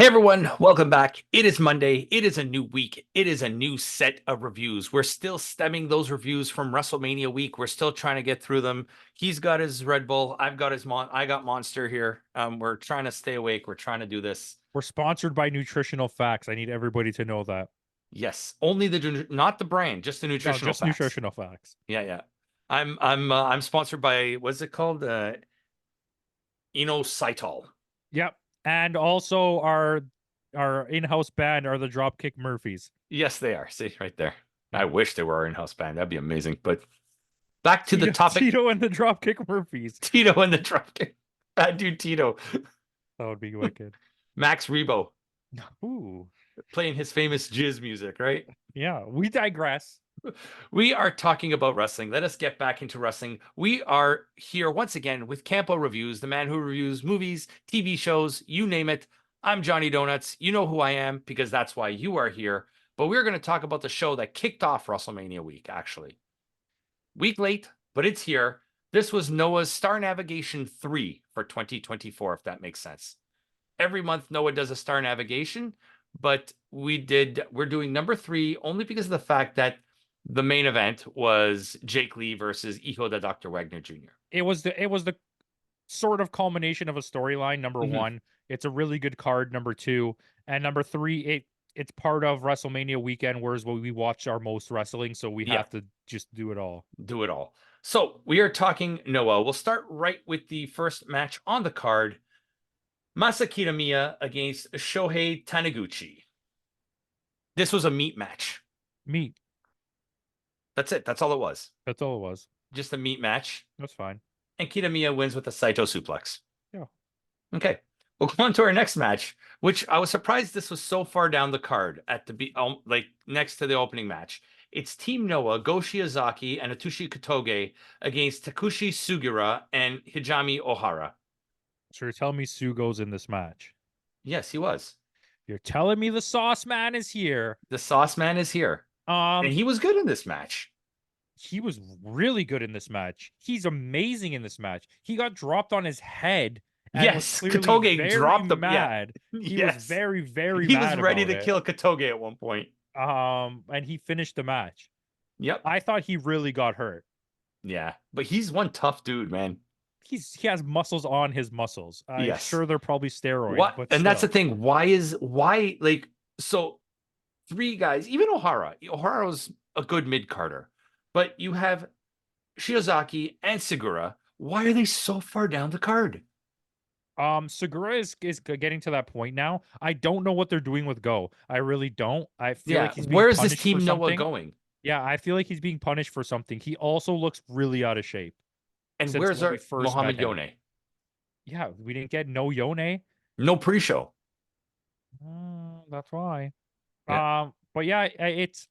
Hey everyone, welcome back. It is Monday. It is a new week. It is a new set of reviews. We're still stemming those reviews from WrestleMania week. We're still trying to get through them. He's got his Red Bull. I got Monster here. We're trying to stay awake. We're trying to do this. We're sponsored by Nutritional Facts. I need everybody to know that. Yes, only not the brand, just the No, nutritional just facts. Nutritional Facts. Yeah. I'm sponsored by what's it called? Inositol. Yep. And also our in-house band are the Dropkick Murphys. Yes, they are. See right there. I wish they were our in-house band. That'd be amazing. But back to the topic. Tito and the Dropkick Murphys. Tito and the Dropkick. That dude Tito. That would be wicked. Max Rebo Ooh. playing his famous jizz music, right? Yeah, we digress. We are talking about wrestling. Let us get back into wrestling. We are here once again with Campo.Reviews, the man who reviews movies, TV shows, you name it. I'm Johnny Donuts. You know who I am because that's why you are here. But we're going to talk about the show that kicked off WrestleMania week, actually. Week late, but it's here. This was Noah's Star Navigation 3 for 2024, if that makes sense. Every month, Noah does a Star Navigation, but we're doing number 3 only because of the fact that the main event was Jake Lee versus Hijo de Dr. Wagner Jr. It was the sort of culmination of a storyline. Number one, it's a really good card. Number two, and number three, it's part of WrestleMania weekend, whereas we watch our most wrestling, so we have to just do it all. Do it all. So we are talking Noah. We'll start right with the first match on the card. Masa Kitamiya against Shohei Taniguchi. This was a meat match. Meat. That's it. That's all it was. That's all it was. Just a meat match. That's fine. And Kitamiya wins with a Saito suplex. Yeah. Okay. We'll go on to our next match, which I was surprised this was so far down the card at the like next to the opening match. It's Team Noah, Go Shiozaki, and Atsushi Kotoge against Takushi Sugiura and Hijami Ohara. So you're telling me Sugo's in this match? Yes, he was. You're telling me the Sauce Man is here? The Sauce Man is here. And he was good in this match. He was really good in this match. He's amazing in this match. He got dropped on his head. Yes, Kotoge dropped him. Mad. Yeah. He was very, very he mad. Was ready to it. kill Kotoge at one point. And he finished the match. Yep. I thought he really got hurt. Yeah, but he's one tough dude, man. He has muscles on his muscles. I'm sure they're probably steroids. What? But and still. That's the thing. Why like so? 3 guys, even Ohara's a good mid-carder, but you have Shiozaki and Segura. Why are they so far down the card? Segura is getting to that point now. I don't know what they're doing with Go. I really don't. I feel like he's being where's punished this Team for Noah something. going? Yeah, I feel like he's being punished for something. He also looks really out of shape. And where's our Mohamed Yone? Yeah, we didn't get no Yone. No pre-show. That's why. Yeah. But yeah, it's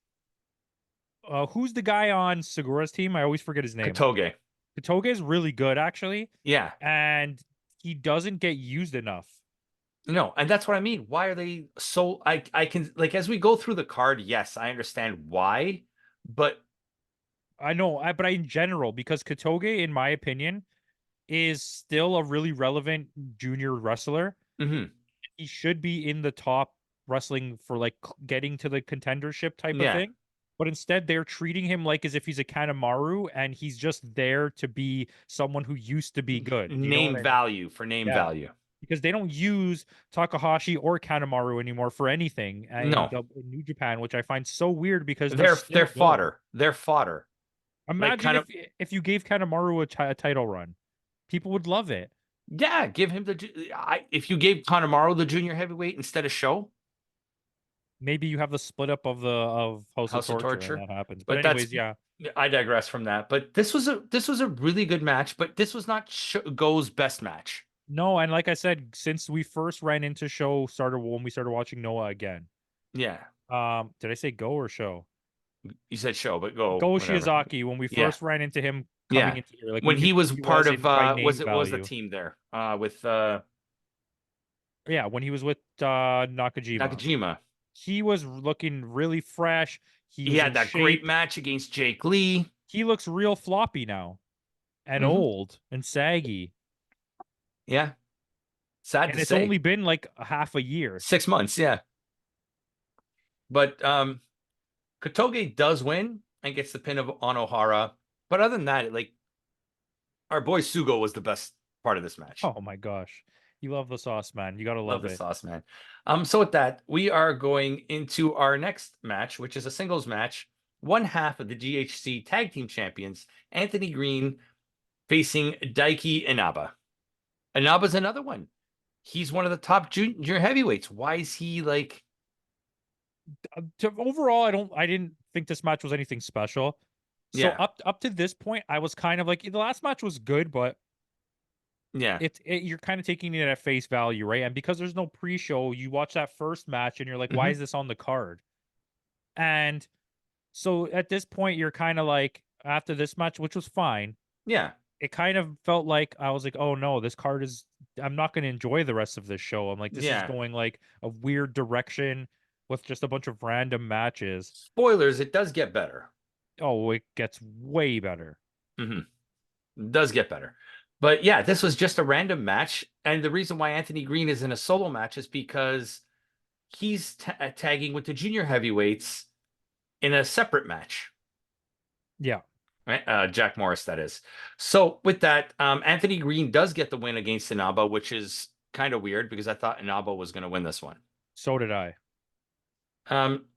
who's the guy on Segura's team? I always forget his name. Kotoge. Kotoge is really good, actually. Yeah. And he doesn't get used enough. No, and that's what I mean. Why are they so I can like as we go through the card, yes, I understand why, but I know, but in general, because Kotoge, in my opinion, is still a really relevant junior wrestler. He should be in the top wrestling for like getting to the contendership type of thing. But instead, they're treating him like as if he's a Kanemaru, and he's just there to be someone who used to be good. Name value for name value. Because they don't use Takahashi or Kanemaru anymore for anything in New Japan, which I find so weird because they're fodder. They're fodder. Imagine if you gave Kanemaru a title run, people would love it. Yeah, give him if you gave Kanemaru the junior heavyweight instead of Show. Maybe you have the split up of House of Torture. That happens. But anyways, yeah. I digress from that. But this was a really good match. But this was not Go's best match. No, and like I said, since we first ran into when we started watching Noah again. Yeah. Did I say Go or Show? You said Show, but Go. Shiozaki, when we first ran into him coming into here, like when he was part of was the team there with when he was with Nakajima. He was looking really fresh. He had that great match against Jake Lee. He looks real floppy now and old and saggy. Yeah. Sad And to it's say. only been like a half a year. 6 months, yeah. But Kotoge does win and gets the pin on O'Hara. But other than that, like our boy Sugo was the best part of this match. Oh my gosh. You love the sauce, man. You gotta Love love the it. sauce, man. So with that, we are going into our next match, which is a singles match. One half of the GHC Tag Team Champions, Anthony Green facing Daiki Inaba. Inaba's another one. He's one of the top junior heavyweights. Why is he like? Overall, I didn't think this match was anything special. So Yeah, up to this point, I was kind of like the last match was good, but yeah. you're kind of taking it at face value, right? And because there's no pre-show, you watch that first match and you're like, why Hmm. is this on the card? And so at this point, you're kind of like, after this match, which was fine, Yeah, it kind of felt like I was like, oh no, this card is, I'm not going to enjoy the rest of this show. I'm like, this is yeah. going like a weird direction with just a bunch of random matches. Spoilers, it does get better. Oh, it gets way better. Hmm. Does get better. But yeah, this was just a random match. And the reason why Anthony Green is in a solo match is because he's tagging with the junior heavyweights in a separate match. Yeah. Right? Jack Morris, that is. So with that, Anthony Green does get the win against Inaba, which is kind of weird because I thought Inaba was going to win this one. So did I.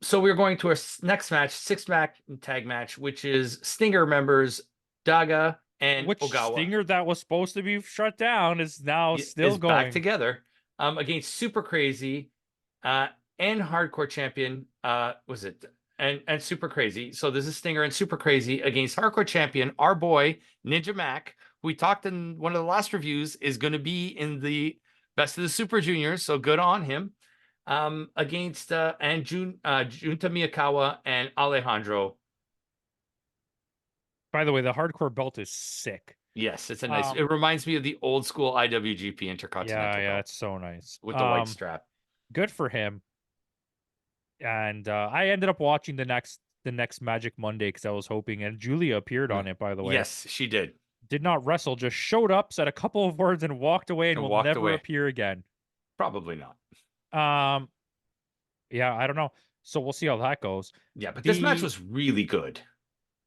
So we're going to our next match, six-match tag match, which is Stinger members Daga and Which Ogawa. Stinger that was supposed to be shut down is now still is going back together against Super Crazy and Hardcore Champion. Was it and Super Crazy? So this is Stinger and Super Crazy against Hardcore Champion, our boy Ninja Mac, who we talked in one of the last reviews, is going to be in the Best of the Super Juniors. So good on him. Against Junta Miyakawa and Alejandro. By the way, the hardcore belt is sick. Yes, it's a nice. It reminds me of the old school IWGP Intercontinental Yeah, belt it's so nice. with the white strap. Good for him. And I ended up watching the next Magic Monday because I was hoping, and Julia appeared on it, by the way. Yes, she did. Did not wrestle, just showed up, said a couple of words, and walked away, and And will walked never away. appear again. Probably not. Yeah, I don't know. So we'll see how that goes. Yeah, but this match was really good,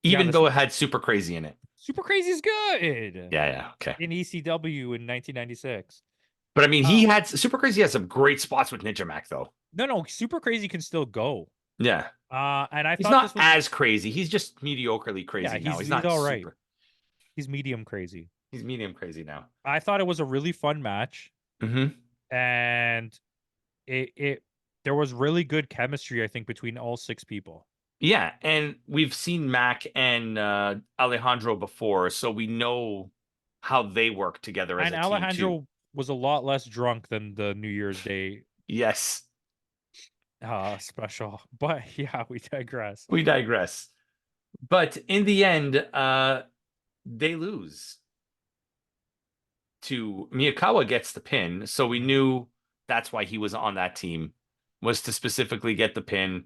even this though it had Super Crazy in it. Super Crazy is good. Yeah, okay. In ECW in 1996. But I mean, he had Super Crazy had some great spots with Ninja Mac, though. No, Super Crazy can still go. Yeah. And I He's thought not this was as crazy. He's just mediocrely crazy now. He's not all super. right. He's medium crazy. He's medium crazy now. I thought it was a really fun match. Mm-hmm. And there was really good chemistry, I think, between all six people. Yeah, and we've seen Mac and Alejandro before, so we know how they work together as a team. And Alejandro was a lot less drunk than the New Year's Day. Yes. Special. But yeah, we digress. We digress. But in the end, they lose. To Miyakawa gets the pin, so we knew that's why he was on that team, was to specifically get the pin.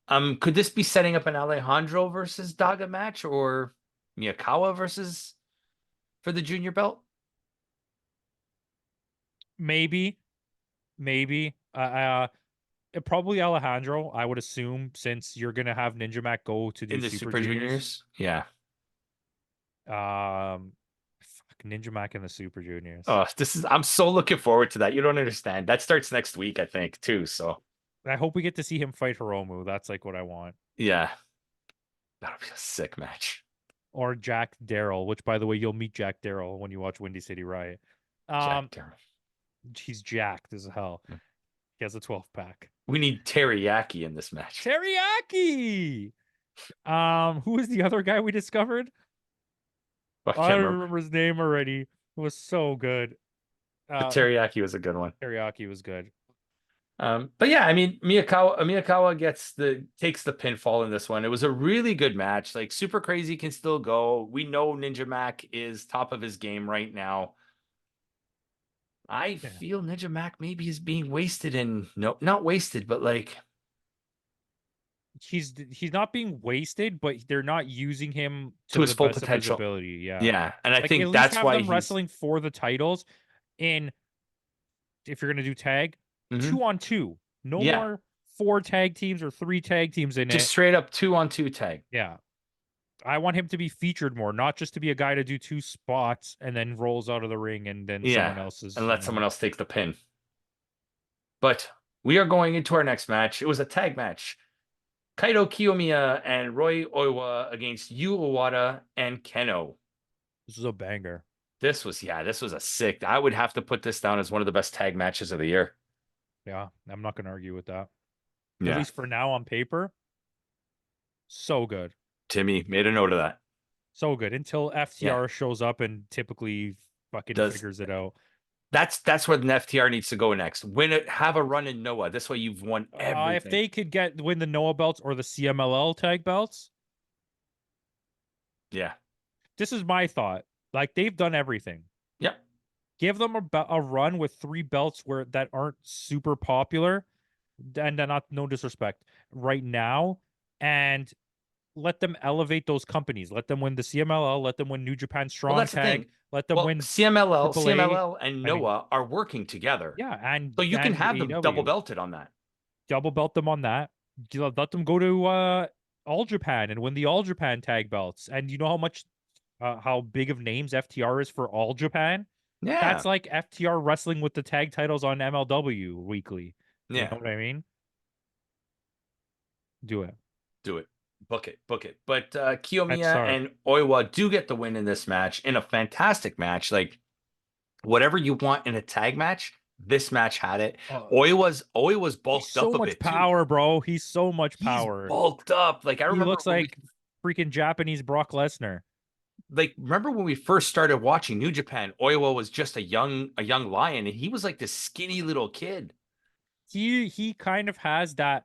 Could this be setting up an Alejandro versus Daga match or Miyakawa versus for the junior belt? Maybe. Probably Alejandro, I would assume, since you're gonna have Ninja Mac go to do in the Super Juniors. Yeah. Ninja Mac and the Super Juniors. Oh, I'm so looking forward to that. You don't understand. That starts next week, I think, too. So I hope we get to see him fight Hiromu. That's like what I want. Yeah. That'll be a sick match. Or Jack Darrell, which, by the way, you'll meet Jack Darrell when you watch Windy City Riot. Jack Darrell. He's jacked as hell. He has a 12-pack. We need teriyaki in this match. Teriyaki! Who is the other guy we discovered? I don't remember his name already. It was so good. But teriyaki was a good one. Teriyaki was good. But yeah, I mean, Miyakawa takes the pinfall in this one. It was a really good match. Like Super Crazy can still go. We know Ninja Mac is top of his game right now. I feel Ninja Mac maybe is being wasted not wasted, but like he's not being wasted, but they're not using him to his full potential. Ability. Yeah, and I think that's why he's wrestling for the titles. In if you're gonna do tag, Mhm. 2-on-2. No Yeah, more 4 tag teams or 3 tag teams in just it. straight up 2-on-2 tag. Yeah. I want him to be featured more, not just to be a guy to do 2 spots and then rolls out of the ring and then Yeah, someone else and is, let someone else take the pin. But we are going into our next match. It was a tag match. Kaito Kiyomiya and Roy Oiwa against Yu Owada and Keno. this is a banger. This was a sick. I would have to put this down as one of the best tag matches of the year. Yeah, I'm not gonna argue with that. At Yeah, least for now on paper, so good. Timmy made a note of that. So good until Yeah, FTR shows up and typically fucking does figures it out. that's where the FTR needs to go next. Win it, have a run in Noah. This way you've won If everything. they could win the Noah belts or the CMLL tag belts, Yeah. this is my thought. Like they've done everything. Yep. Give them a run with 3 belts where that aren't super popular, and not no disrespect right now, and let them elevate those companies. Let them win the CMLL. Let them win New Japan Well, Strong that's the Tag. thing. Let them Well, win CMLL, AAA. CMLL, and I mean, Noah are working together, yeah, so you can and have them double AW. belted on that. Double belt them on that. Let them go to All Japan and win the All Japan tag belts. And you know how much how big of names FTR is for All Japan? Yeah. That's like FTR wrestling with the tag titles on MLW weekly. You know Yeah. what I mean? Do it. Do it. Book it. Book it. But Pet Kiyomiya Star. and Oiwa do get the win in this match in a fantastic match. Like whatever you want in a tag match, this match had it. Oiwa's He's bulked so up a much bit too. power, bro. He's so much He's power. bulked up. Like I He remember looks when we like freaking Japanese Brock Lesnar. remember when we first started watching New Japan, Oiwa was just a young lion, and he was like this skinny little kid. He kind of has that.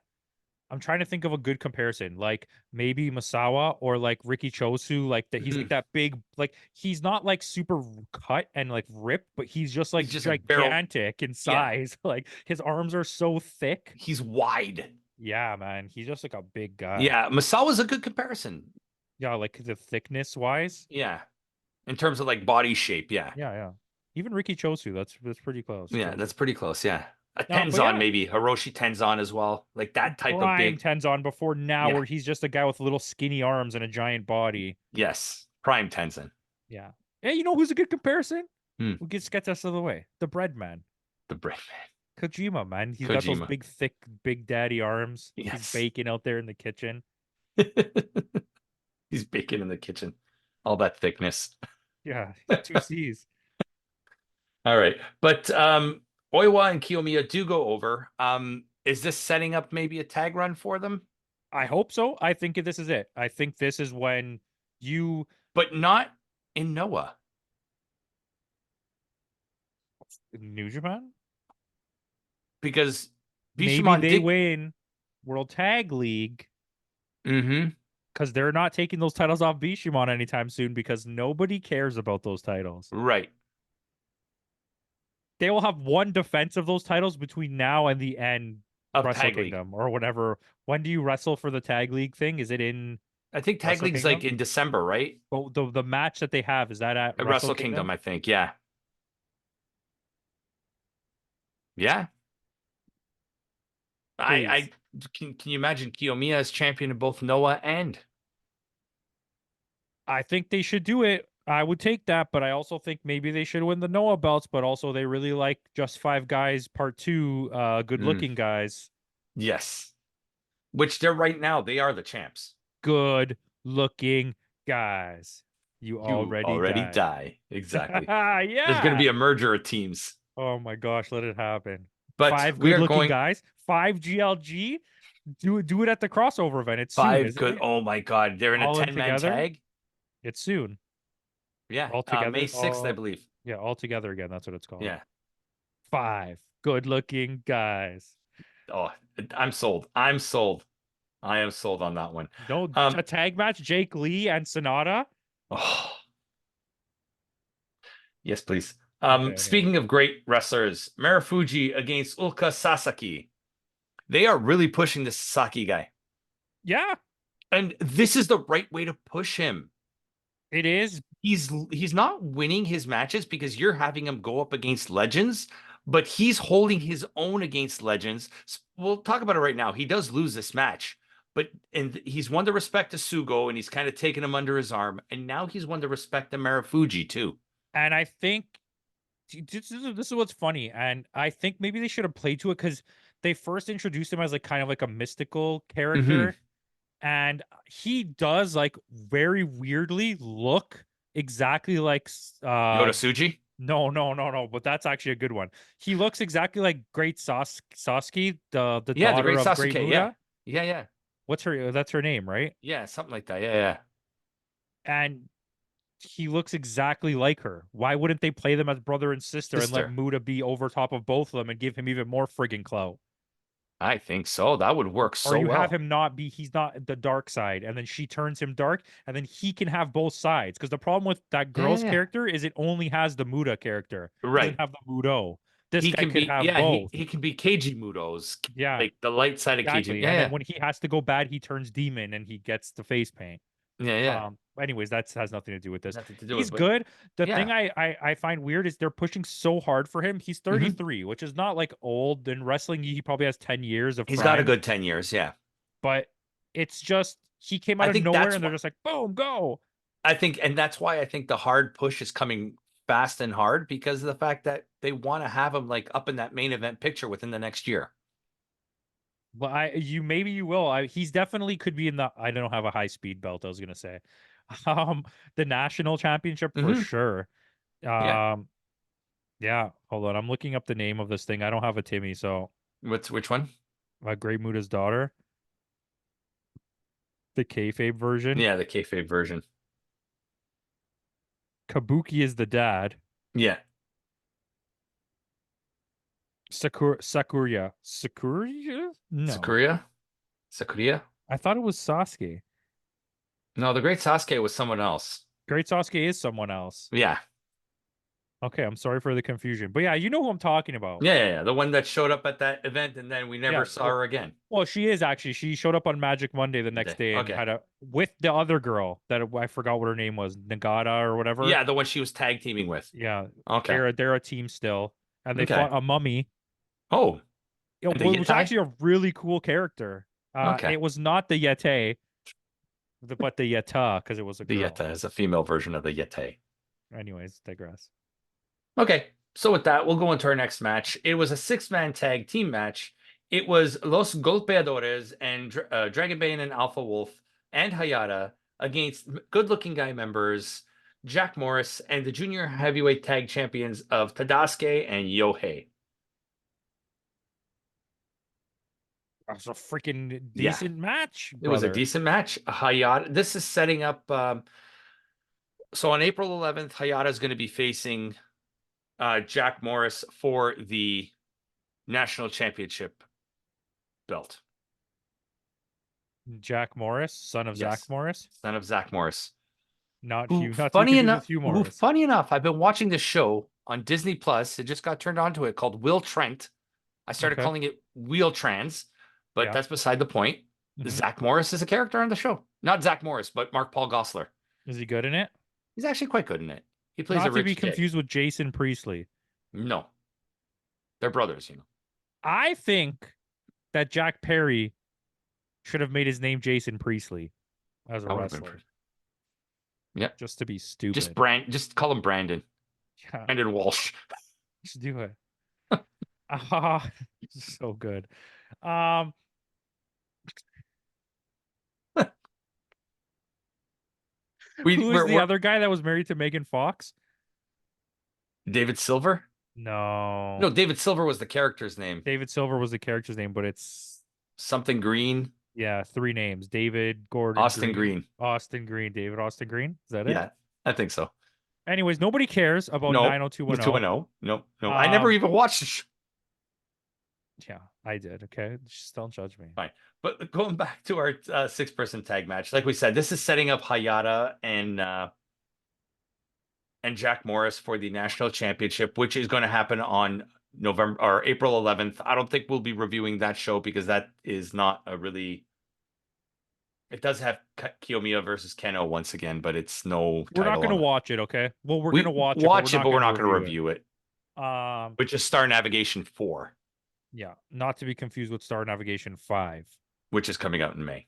I'm trying to think of a good comparison, like maybe Masawa or like Ricky Chosu, like that. He's like Mhm. that big, like he's not like super cut and like ripped, but he's just He's like just a barrel. gigantic in Yeah, size. Like his arms are so thick. he's wide. Yeah, man, he's just like a big guy. Yeah, Masawa's a good comparison. Yeah, like the thickness wise. Yeah, in terms of like body shape. Yeah, Yeah, yeah. Even Ricky Chosu, that's pretty close yeah, too. that's pretty close. Yeah, a But Tenzon yeah, maybe Hiroshi Tenzon as well, like that type of prime big. Tenzon before now, Yeah, where he's just a guy with little skinny arms and a giant body. yes, prime Tenzon. Yeah. Hey, you know who's a good comparison? Hmm. Who gets us out of the way? The bread man. The brain Kojima, man. He's man, got those Kojima. big, thick, big daddy arms. He's Yes, baking out there in the kitchen. he's baking in the kitchen, all that thickness. Yeah, 2 C's. All right. But Oiwa and Kiyomiya do go over. Is this setting up maybe a tag run for them? I hope so. I think this is it. I think this is when you But not in Noah. New Japan. Because Maybe Bishamon they did. win World Tag League Mm-hmm. because they're not taking those titles off Bishamon anytime soon because nobody cares about those titles. Right. They will have one defense of those titles between now and the end Of Wrestle Tag League. Kingdom or whatever. When do you wrestle for the tag league thing? Is it in I think Tag Wrestle League's like Kingdom? in December, right? But the match that they have, is that at At Wrestle Wrestle Kingdom? Kingdom, I think. Yeah. Yeah. Please. I can you imagine Kiyomiya as champion of both Noah and I think they should do it. I would take that, but I also think maybe they should win the Noah belts, but also they really like Just Five Guys Part 2, good looking guys. yes. Which they're right now, they are the champs. Good looking guys. You You already already died. die. Exactly. Yeah. There's gonna be a merger of teams. Oh my gosh, let it happen. But 5 we good are looking going guys, 5 GLG. Do it at the crossover event. It's soon, 5 isn't good. it? Oh my god, they're in a All in 10-man together. tag. It's soon. Yeah, All May together. 6th, I believe. Yeah, all together again. That's what it's called. Yeah. 5 good looking guys. Oh, I'm sold. I'm sold. I am sold on that one. No, a tag match, Jake Lee and Sonata. Oh, yes, please. Okay. Speaking of great wrestlers, Marufuji against Ulka Sasaki. They are really pushing the Sasaki guy. Yeah, And this is the right way to push him. it is. He's not winning his matches because you're having him go up against legends, but he's holding his own against legends. We'll talk about it right now. He does lose this match, but he's won the respect to Sugo, and he's kind of taken him under his arm, and now he's won the respect to Marufuji too. And I think this is what's funny, and I think maybe they should have played to it because they first introduced him as like kind of like a mystical Mm-hmm. character, and he does like very weirdly look exactly like Yoda Suji. no, but that's actually a good one. He looks exactly like Great Sasuke, the Yeah, the daughter Great of Great Sasuke. Yeah, Muda. yeah, yeah, What's her? That's her name, right? yeah, something like that. Yeah, yeah. And he looks exactly like her. Why wouldn't they play them as brother and sister and let Sister. Muda be over top of both of them and give him even more friggin' clout? I think so. That would work Or so you have well. him not be, he's not the dark side, and then she turns him dark, and then he can have both sides. Because the problem with that Yeah, yeah, girl's yeah. character is it only has the Muda character, doesn't Right. have the Mudo. This He guy can could be. have Yeah, both. he can be Keiji Muto's, Yeah, like the light side of Keiji. exactly. Yeah, And then yeah, when he has to go bad, he turns demon and he gets the face paint. yeah, yeah. Anyways, that has nothing to do with this. Nothing to do with, He's but good. The thing yeah. I find weird is they're pushing so hard for him. He's Hmm. 33, which is not like old. In wrestling, he probably has 10 years of He's got a prime, good 10 years. Yeah. but it's just he came I out of think nowhere that's and they're what just like, boom, go. I think, and that's why I think the hard push is coming fast and hard because of the fact that they want to have him like up in that main event picture within the next year. But maybe you will. He's definitely could be in the I don't have a high speed belt, I was gonna say. Um the national championship for Hmm. sure. Yeah. Um yeah, hold on. I'm looking up the name of this thing. I don't have a Timmy, so Which one? Great Muda's daughter, the kayfabe version. Yeah, the kayfabe version. Kabuki is the dad. Yeah. Sakuria? No. Sakuria? Sakuria? I thought it was Sasuke. No, the Great Sasuke was someone else. Great Sasuke is someone else. Yeah. Okay, I'm sorry for the confusion. But yeah, you know who I'm talking about. Yeah, yeah, yeah. The one that showed up at that event and then we never Yeah. saw her again. Well, she is actually. She showed up on Magic Monday the next day and Okay. had a with the other girl that I forgot what her name was, Nagata or whatever. Yeah, the one she was tag teaming with. Yeah, Okay. they're a team still, and they Okay. fought a mummy. Oh, and the Which was Yitai? actually a really cool character. Okay. It was not the Yeti, but the Yeta because it was a The girl. Yeta is a female version of the Yeti. Anyways, digress. Okay, so with that, we'll go into our next match. It was a six-man tag team match. It was Los Golpeadores and Dragon Bane and Alpha Wolf and Hayata against good-looking guy members Jack Morris and the junior heavyweight tag champions of Tadasuke and Yohei. That's a freaking Yeah, decent match, it was a brother. decent match. Hayata. This is setting up. So on April 11th, Hayata is going to be facing Jack Morris for the national championship belt. Jack Morris, son of Zach Yes, Morris, son of Zach Morris. not Who, Hugh, not to be funny confused enough, with Hugh Morris. I've been watching this show on Disney Plus. It just got turned on to it called Will Trent. I started Okay, calling it Wheel Trans, but yeah. that's beside the point. Hmm. Zach Morris is a character on the show. Not Zach Morris, but Mark Paul Gosselaar. Is he good in it? He's actually quite good in it. He plays a Not to be rich kid. confused with Jason Priestley. No, they're brothers, you know. I think that Jack Perry should have made his name Jason Priestley as a That would have been wrestler, pretty. Yep. just to be Just stupid. Just call him Brandon. Yeah, Brandon Walsh. just do it. Ah, so good. Um, We who is the we're other guy that was married to Megan Fox? David Silver? No, No, David Silver was the character's name. David Silver was the character's name, but it's Something Green. yeah, three names: David Gordon Austin Green, Green. Austin Green, David Austin Green. Is that it? Yeah, I think so. Anyways, nobody cares about No, the 90210. 2-0. No, no. I never Um, even watched the show. yeah, I did. Okay, just don't judge me. Fine. But going back to our six-person tag match, like we said, this is setting up Hayata and Jack Morris for the national championship, which is going to happen on November or April 11th. I don't think we'll be reviewing that show because that is not a really. It does have Kiyomiya versus Keno once again, but it's no We're not title going to on it. watch it, okay? Well, we're going We to watch it, but we're watch it, not but we're going to not going to review it. review it. Um, which is Star Navigation 4, yeah, not to be confused with Star Navigation 5. which is coming out in May.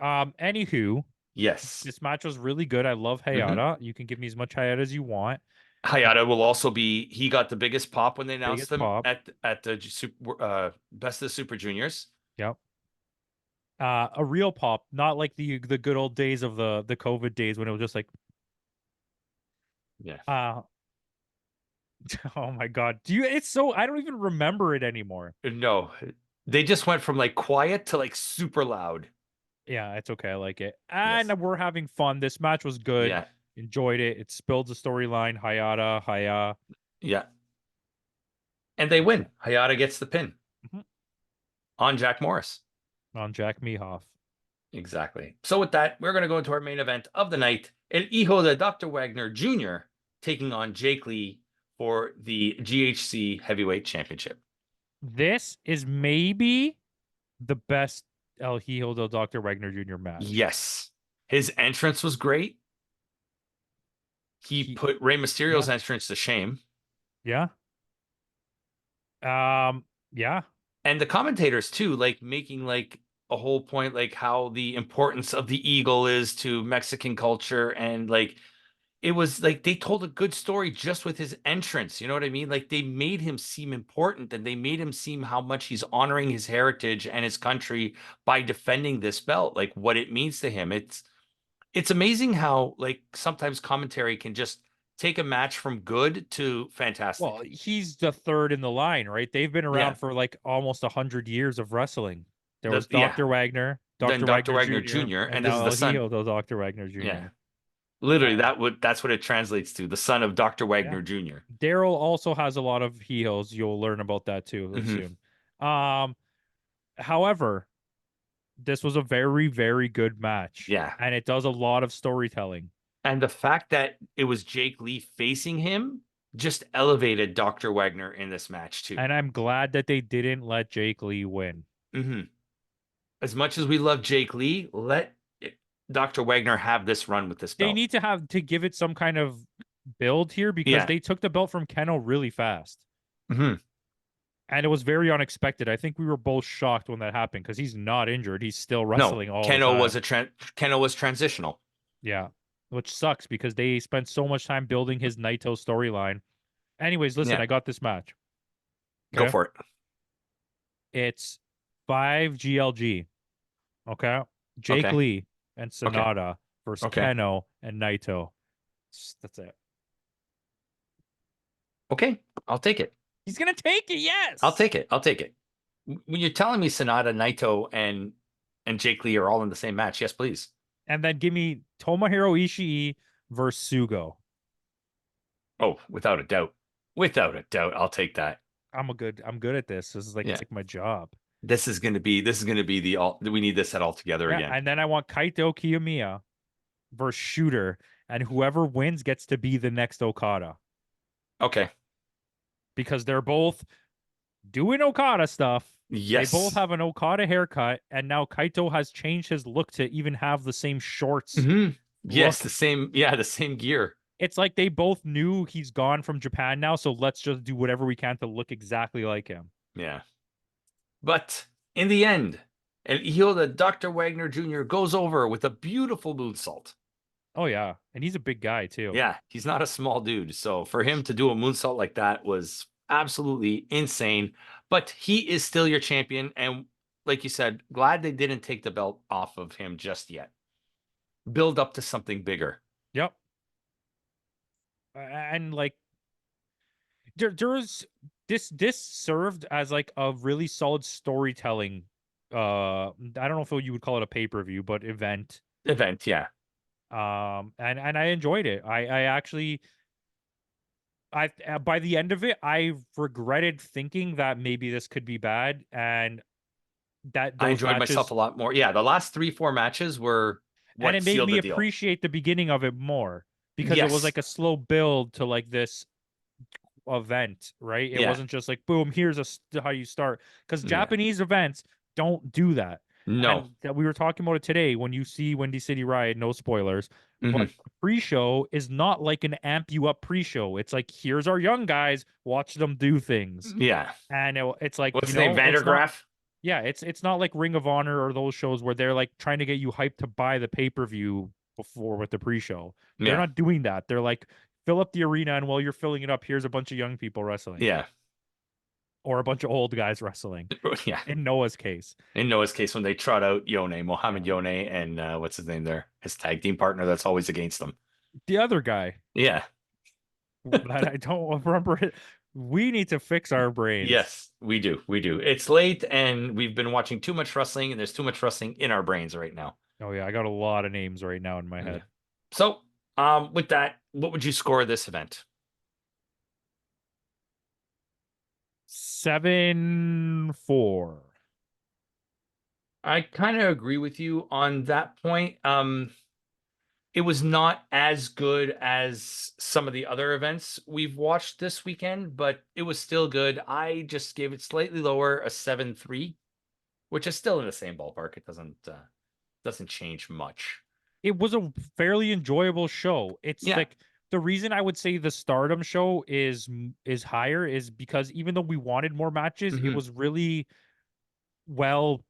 Anywho, Yes. this match was really good. I love Hmm. Hayata. You can give me as much Hayata as you want. Hayata will also be, he got the biggest pop when they announced Biggest them pop. at the super, Best of the Super Juniors. Yep. A real pop, not like the good old days of the COVID days when it was just like, Yeah. uh oh my God. Do you it's so I don't even remember it anymore. No, they just went from like quiet to like super loud. Yeah, it's okay. I like it. Yes. And we're having fun. This match was good. Yeah. Enjoyed it. It spilled the storyline. Hayata, Haya. Yeah. And they win. Hayata gets the pin Mhm. on Jack Morris. On Jack Mehoff. Exactly. So with that, we're going to go into our main event of the night. El Hijo de Dr. Wagner Jr. taking on Jake Lee for the GHC Heavyweight Championship. This is maybe the best El Hijo del Dr. Wagner Jr. match. Yes. His entrance was great. He He, put Rey yeah, Mysterio's entrance to shame. yeah, yeah. And the commentators too, like making like a whole point, like how the importance of the eagle is to Mexican culture. And like it was like they told a good story just with his entrance. You know what I mean? Like they made him seem important and they made him seem how much he's honoring his heritage and his country by defending this belt, like what it means to him. It's amazing how like sometimes commentary can just take a match from good to Well, fantastic. he's the third in the line, right? They've been Yeah. around for like almost 100 years of wrestling. There was Yeah. Dr. Wagner, Then Dr. Dr. Wagner Wagner Jr., Jr. and And this now is the El son. Hijo del Dr. Wagner Yeah. Jr. Literally, And that's what it translates to, the son of Dr. yeah, Wagner Jr. Daryl also has a lot of Hijos. You'll learn about that too Hmm. soon. Um, However, this was a very, very good match, Yeah. and it does a lot of storytelling. And the fact that it was Jake Lee facing him just elevated Dr. Wagner in this match too. And I'm glad that they didn't let Jake Lee win. Hmm. As much as we love Jake Lee, let Dr. Wagner have this run with this They belt. need to have to give it some kind of build here because Yeah. they took the belt from Keno really fast. Hmm. And it was very unexpected. I think we were both shocked when that happened because he's not injured. He's still No, wrestling all the time. Keno was transitional. Yeah. Which sucks because they spent so much time building his Naito storyline. Anyways, listen, Yeah. I got this match. Go Okay. for it. It's 5 GLG. Okay. Jake Okay. Lee and Okay. Sonata versus Okay. Keno and Naito. That's it. Okay. I'll take it. He's gonna take it, I'll yes. take it. I'll take it. When you're telling me Sonata, Naito, and Jake Lee are all in the same match, yes, please. And then give me Tomohiro Ishii versus Sugo. Oh, without a doubt. Without a doubt, I'll take that. I'm good at this. This is like Yeah. it's like my job. This is gonna be the all we need this set all together Yeah, again. and then I want Kaito Kiyomiya versus Shooter, and whoever wins gets to be the next Okada Okay. because they're both doing Okada stuff. They both Yes. have an Okada haircut, and now Kaito has changed his look to even have the same shorts Hmm. Yes, look. the same, yeah, the same gear. It's like they both knew he's gone from Japan now, so let's just do whatever we can to look exactly like him. Yeah. But in the end, El Hijo de Dr. Wagner Jr. goes over with a beautiful moonsault. Oh yeah, and he's a big guy too. Yeah, he's not a small dude. So for him to do a moonsault like that was absolutely insane. But he is still your champion. And like you said, glad they didn't take the belt off of him just yet. Build up to something bigger. Yep. And like there's this served as like a really solid storytelling I don't know if you would call it a pay-per-view, but event. Event, yeah. And I enjoyed it. I actually I by the end of it, I regretted thinking that maybe this could be bad and that I those enjoyed myself matches a lot more. Yeah, the last 3, 4 matches were and what it made sealed me the deal. appreciate the beginning of it more because it was Yes. like a slow build to like this event, right? It Yeah. wasn't just like boom, here's how you start because Yeah. Japanese events don't do that. No. And that we were talking about it today when you see Windy City Riot, no spoilers. Hmm. But the pre-show is not like an amp you up pre-show. It's like, here's our young guys, watch them do things. Yeah. And it's like, What's you his name? know, it's not, Vandergraff? yeah, it's not like Ring of Honor or those shows where they're like trying to get you hyped to buy the pay-per-view before with the pre-show. They're Yeah. not doing that. They're like, fill up the arena, and while you're filling it up, here's a bunch of young people wrestling Yeah. or a bunch of old guys wrestling. Yeah. In Noah's case, In Noah's case, when they trot out Mohammed yeah. Yone, and what's his name there? His tag team partner that's always against them. The other guy Yeah. that I don't remember it. We need to fix our brains. Yes, we do. We do. It's late and we've been watching too much wrestling, and there's too much wrestling in our brains right now. Oh yeah, I got a lot of names right now in my head. So, with that, what would you score this event? 7-4. I kind of agree with you on that point. It was not as good as some of the other events we've watched this weekend, but it was still good. I just gave it slightly lower, a 7-3, which is still in the same ballpark. It doesn't change much. It was a fairly enjoyable show. It's Yeah. like the reason I would say the Stardom show is higher is because even though we wanted more matches, it Mhm. was really well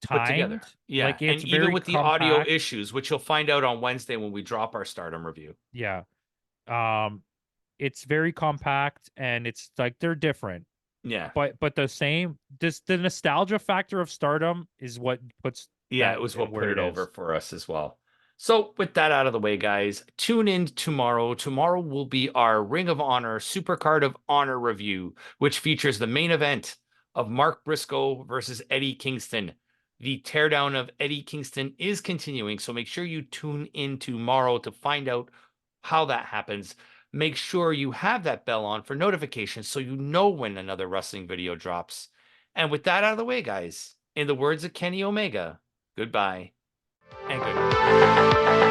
Put together. timed. Yeah. Like, And it's even very with the audio compact. issues, which you'll find out on Wednesday when we drop our Stardom review. Yeah. Um, it's very compact, and it's like they're different. Yeah. But the same, this the nostalgia factor of Stardom is what puts Yeah, that it was at what put where it it over is. for us as well. So, with that out of the way, guys, tune in tomorrow. Tomorrow will be our Ring of Honor Supercard of Honor review, which features the main event of Mark Briscoe versus Eddie Kingston. The teardown of Eddie Kingston is continuing, so make sure you tune in tomorrow to find out how that happens. Make sure you have that bell on for notifications so you know when another wrestling video drops. And with that out of the way, guys, in the words of Kenny Omega, goodbye and good night.